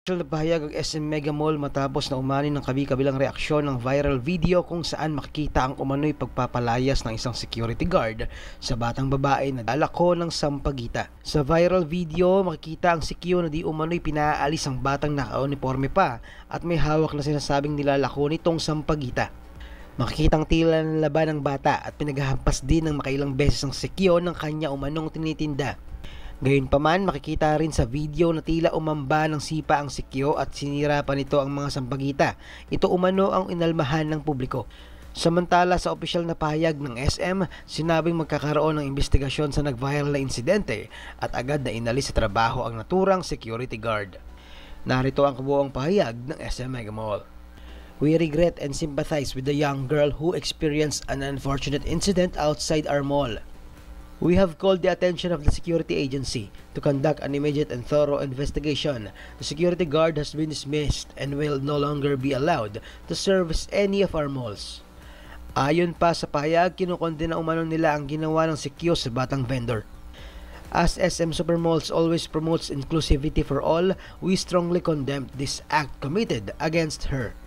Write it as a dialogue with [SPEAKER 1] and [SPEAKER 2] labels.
[SPEAKER 1] Na pahayag ang SM Mega Mall matapos na umani ng kabi-kabilang reaksyon ng viral video kung saan makikita ang umano'y pagpapalayas ng isang security guard sa batang babae na dalako ng sampagita. Sa viral video, makikita ang sikyo na di umano'y pinaalis ang batang naka-uniforme pa at may hawak na sinasabing nilalako nitong sampagita. Makikitang tila ng laban ng bata at pinaghahampas din ng makailang beses ang sikyo ng kanya umanong tinitinda. Gayunpaman, makikita rin sa video na tila umamba ng sipa ang sikyo at sinira pa nito ang mga sampagita. Ito umano ang inalmahan ng publiko. Samantala sa opisyal na pahayag ng SM, sinabing magkakaroon ng investigasyon sa nag-viral na insidente at agad na inalis sa trabaho ang naturang security guard. Narito ang kabuuang pahayag ng SM Mega Mall. We regret and sympathize with the young girl who experienced an unfortunate incident outside our mall. We have called the attention of the security agency to conduct an immediate and thorough investigation. The security guard has been dismissed and will no longer be allowed to service any of our malls. Ayon pa sa pahayag, kinukondena umano nila ang ginawa ng sikyo sa batang vendor. As SM Supermalls always promotes inclusivity for all, we strongly condemn this act committed against her.